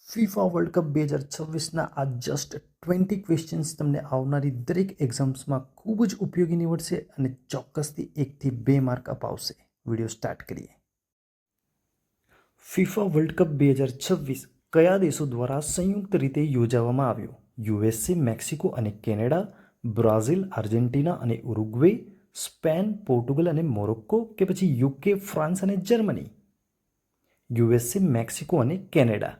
FIFA world cup 2026ના આ just 20 questions તમને આવનારી દરેક એક્ઝામ્સમાં ખૂબ જ ઉપયોગી નીવડશે અને ચોક્કસથી 1 થી 2 માર્ક અપાવશે. વિડીયો સ્ટાર્ટ કરીએ. ફીફા વર્લ્ડ કપ 2026 કયા દેશો દ્વારા સંયુક્ત રીતે યોજવામાં આવ્યો? યુએસએ, મેક્સિકો અને કેનેડા, બ્રાઝિલ, આર્જેન્ટિના અને ઉરુગ્વે, સ્પેન, પોર્ટુગલ અને મોરોક્કો કે પછી યુકે, ફ્રાન્સ અને જર્મની? યુએસએ, મેક્સિકો અને કેનેડા.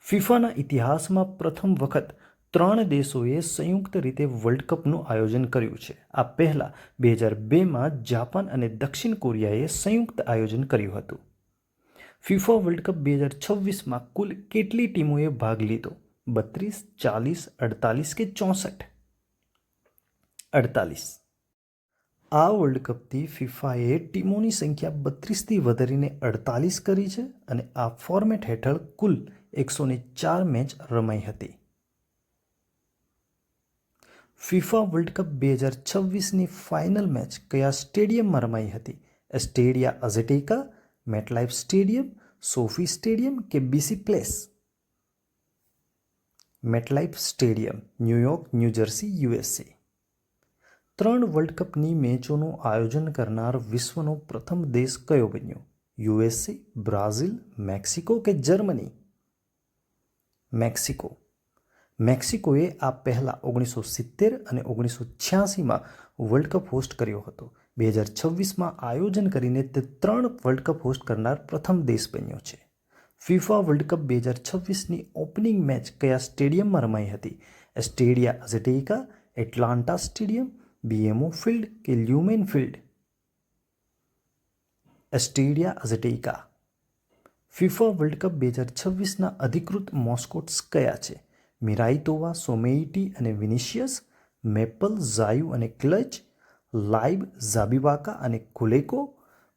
ફીફાના ઇતિહાસમાં પ્રથમ વખત 3 દેશોએ સંયુક્ત રીતે વર્લ્ડ કપનું આયોજન કર્યું છે. આ પહેલાં 2002માં જાપાન અને દક્ષિણ કોરિયાએ સંયુક્ત આયોજન કર્યું હતું. ફીફા વર્લ્ડ કપ 2026માં કુલ કેટલી ટીમોએ ભાગ લીધો? 32, 40, 48 કે 64? 48. આ વર્લ્ડ કપથી ફીફાએ ટીમોની સંખ્યા 32થી વધારીને 48 કરી છે અને આ ફોર્મેટ હેઠળ કુલ 104 મેચ રમાઈ હતી. ફીફા વર્લ્ડ કપ 2026ની ફાઇનલ મેચ કયા સ્ટેડિયમમાં રમાઈ હતી? Estadio Azteca, MetLife stadium, SoFi stadium કે BC place? MetLife stadium, New York, New Jersey, USA. 3 world કપની મેચોનું આયોજન કરનાર વિશ્વનો પ્રથમ દેશ કયો બન્યો? યુએસએ, બ્રાઝિલ, મેક્સિકો કે જર્મની? મેક્સિકો. મેક્સિકોએ આ પહેલાં 1970 અને 1986માં વર્લ્ડ કપ હોસ્ટ કર્યો હતો. 2026માં આયોજન કરીને તે 3 વર્લ્ડ કપ હોસ્ટ કરનાર પ્રથમ દેશ બન્યો છે. ફીફા વર્લ્ડ કપ 2026ની ઓપનિંગ મેચ કયા સ્ટેડિયમમાં રમાઈ હતી? Estadio Azteca, Atlanta stadium, BMO field કે Lumen field? Estadio Azteca. FIFA world cup 2026ના અધિકૃત મોસ્કોટ્સ કયા છે? મિરાઇતોવા, સોમેઇટી અને વિનિશિયસ, મેપલ, ઝાયુ અને ક્લચ, લાઇબ, ઝાબીવાકા અને કુલેકો,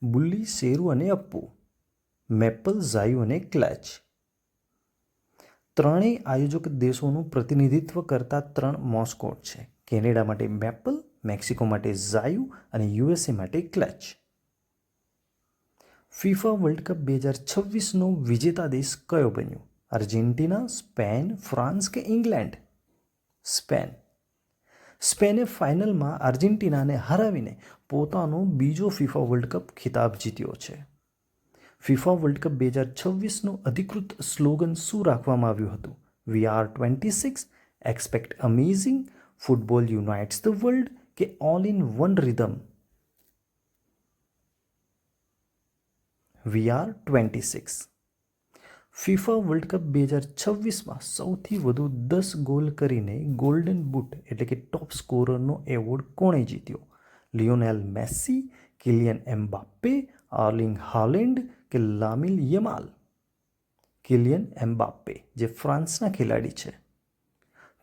બુલ્લી, શેરુ અને અપ્પુ? મેપલ, ઝાયુ અને ક્લચ. ત્રણેય આયોજક દેશોનું પ્રતિનિધિત્વ કરતા 3 મોસ્કોટ છે. કેનેડા માટે મેપલ, મેક્સિકો માટે ઝાયુ અને યુએસએ માટે ક્લચ. ફીફા વર્લ્ડ કપ 2026નો વિજેતા દેશ કયો બન્યો? આર્જેન્ટિના, સ્પેન, ફ્રાન્સ કે ઇંગ્લેન્ડ? સ્પેન. સ્પેને ફાઇનલમાં આર્જેન્ટિનાને હરાવીને પોતાનો બીજો ફીફા વર્લ્ડ કપ ખિતાબ જીત્યો છે. ફીફા વર્લ્ડ કપ 2026નું અધિકૃત સ્લોગન શું રાખવામાં આવ્યું હતું? We are 26, expect amazing, football unites the world કે all in one rhythm? We are 26. FIFA world cup 2026માં સૌથી વધુ 10 ગોલ કરીને ગોલ્ડન બૂટ એટલે કે ટોપ સ્કોરરનો એવોર્ડ કોણે જીત્યો? લિયોનેલ મેસ્સી, કિલિયન એમ્બાપ્પે, આર્લિંગ હાલેન્ડ કે લામિન યમાલ? કિલિયન એમ્બાપ્પે, જે ફ્રાન્સના ખેલાડી છે.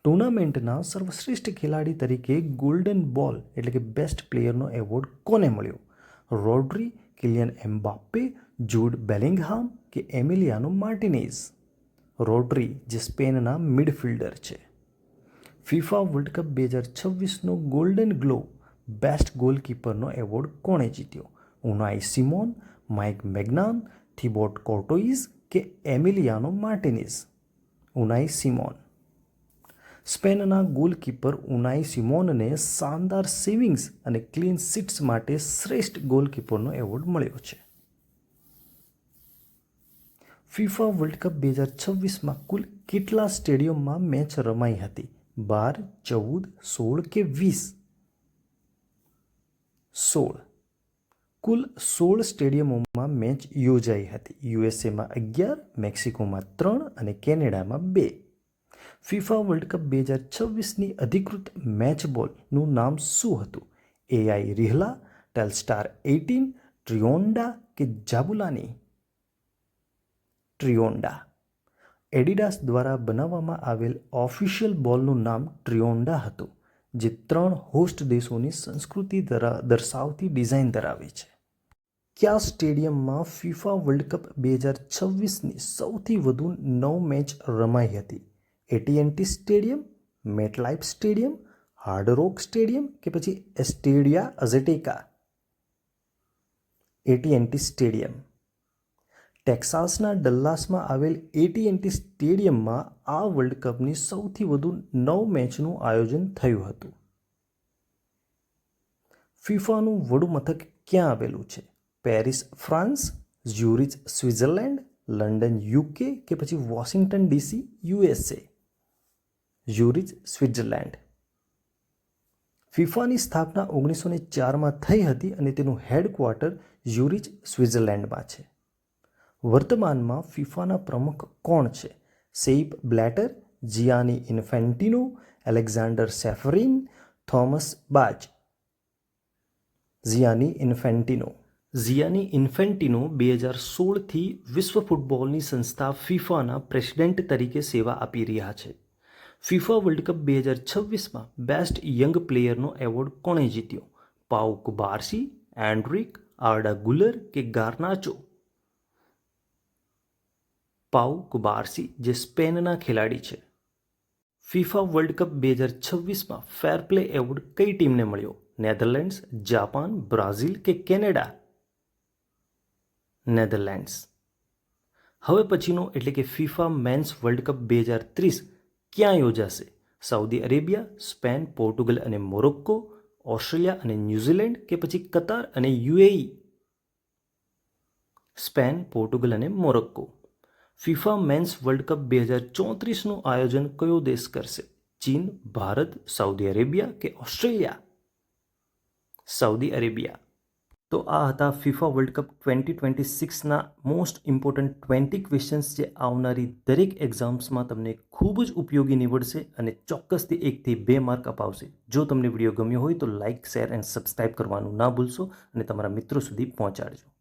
ટુર્નામેન્ટના સર્વશ્રેષ્ઠ ખેલાડી તરીકે ગોલ્ડન બોલ એટલે કે બેસ્ટ પ્લેયરનો એવોર્ડ કોને મળ્યો? રોડ્રી, કિલિયન એમ્બાપ્પે, જૂડ બેલિંગહામ કે એમિલિયાનો માર્ટિનેઝ? રોડ્રી, જે સ્પેનના મિડફિલ્ડર છે. ફીફા વર્લ્ડ કપ 2026નો ગોલ્ડન ગ્લોવ બેસ્ટ ગોલકીપરનો એવોર્ડ કોણે જીત્યો? Unai Simon, Mike Maignan, Thibaut Courtois કે એમિલિયાનો માર્ટિનેઝ? Unai Simon. સ્પેનના ગોલકીપર ઉનાઈ સિમોનને શાનદાર સેવિંગ્સ અને ક્લીન શીટ્સ માટે શ્રેષ્ઠ ગોલકીપરનો એવોર્ડ મળ્યો છે. ફીફા વર્લ્ડ કપ 2026માં કુલ કેટલા સ્ટેડિયમમાં મેચ રમાઈ હતી? 12, 14, 16 કે 20? 16. કુલ 16 સ્ટેડિયમોમાં મેચ યોજાઈ હતી. યુએસએમાં 11, મેક્સિકોમાં 3 અને કેનેડામાં 2. ફીફા વર્લ્ડ કપ 2026ની અધિકૃત મેચ બોલનું નામ શું હતું? એઆઈ રિહલા, ટેલસ્ટાર 18, ટ્રિયોન્ડા કે જાબુલાની? ટ્રિયોન્ડા. એડિડાસ દ્વારા બનાવવામાં આવેલ ઓફિશિયલ બોલનું નામ ટ્રિયોન્ડા હતું, જે 3 હોસ્ટ દેશોની સંસ્કૃતિ દર્શાવતી ડિઝાઇન ધરાવે છે. કયા સ્ટેડિયમમાં ફીફા વર્લ્ડ કપ 2026ની સૌથી વધુ 9 મેચ રમાઈ હતી? એટીએનટી સ્ટેડિયમ, મેટલાઇફ સ્ટેડિયમ, હાર્ડ રોક સ્ટેડિયમ કે પછી સ્ટેડિયા અઝટેકા? એટીએનટી સ્ટેડિયમ. ટેક્સાસના ડલ્લાસમાં આવેલ AT&T સ્ટેડિયમમાં આ વર્લ્ડ કપની સૌથી વધુ 9 મેચનું આયોજન થયું હતું. ફિફાનું વડું મથક ક્યાં આવેલું છે? Paris France, Zurich Switzerland, London UK કે પછી Washington DC USA? Zurich Switzerland. ફિફાની સ્થાપના 1904માં થઈ હતી અને તેનું હેડક્વાર્ટર ઝ્યુરિચ સ્વિટ્ઝરલેન્ડમાં છે. વર્તમાનમાં ફિફાના પ્રમુખ કોણ છે? સેઇપ બ્લેટર, જિયાની ઇન્ફેન્ટિનો, એલેક્ઝાન્ડર સેફરિન, થોમસ બાચ? જિયાની ઇન્ફેન્ટિનો. જિયાની ઇન્ફેન્ટિનો 2016થી વિશ્વ ફૂટબોલની સંસ્થા ફિફાના પ્રેસિડેન્ટ તરીકે સેવા આપી રહ્યા છે. ફિફા વર્લ્ડ કપ 2026માં બેસ્ટ યંગ પ્લેયરનો એવોર્ડ કોણે જીત્યો? પાઉ કુબાર્સી, એન્ડ્રિક, આર્ડા ગુલર કે ગાર્નાચો? પાઉ કુબાર્સી, જે સ્પેનના ખેલાડી છે. ફિફા વર્લ્ડ કપ 2026માં ફેર પ્લે એવોર્ડ કઈ ટીમને મળ્યો? નેધરલેન્ડ્સ, જાપાન, બ્રાઝિલ કે કેનેડા? નેધરલેન્ડ્સ. હવે પછીનો એટલે કે ફિફા મેન્સ વર્લ્ડ કપ 2030 ક્યાં યોજાશે? સાઉદી અરેબિયા, સ્પેન, પોર્ટુગલ અને મોરોક્કો, ઓસ્ટ્રેલિયા અને ન્યૂઝીલેન્ડ કે પછી કતાર અને UAE? સ્પેન, પોર્ટુગલ અને Morocco. FIFA men's World Cup 2034નું આયોજન કયો દેશ કરશે? ચીન, ભારત, સાઉદી અરેબિયા કે ઓસ્ટ્રેલિયા? Saudi Arabia. તો આ હતા ફિફા વર્લ્ડ કપ 2026ના મોસ્ટ ઇમ્પોર્ટન્ટ 20 ક્વેશ્ચન્સ, જે આવનારી દરેક એક્ઝામ્સમાં તમને ખૂબ જ ઉપયોગી નીવડશે અને ચોક્કસથી 1થી 2 માર્ક અપાવશે. જો તમને વિડીયો ગમ્યો હોય તો લાઇક, શેર એન્ડ સબસ્ક્રાઇબ કરવાનું ના ભૂલશો અને તમારા મિત્રો સુધી પહોંચાડજો.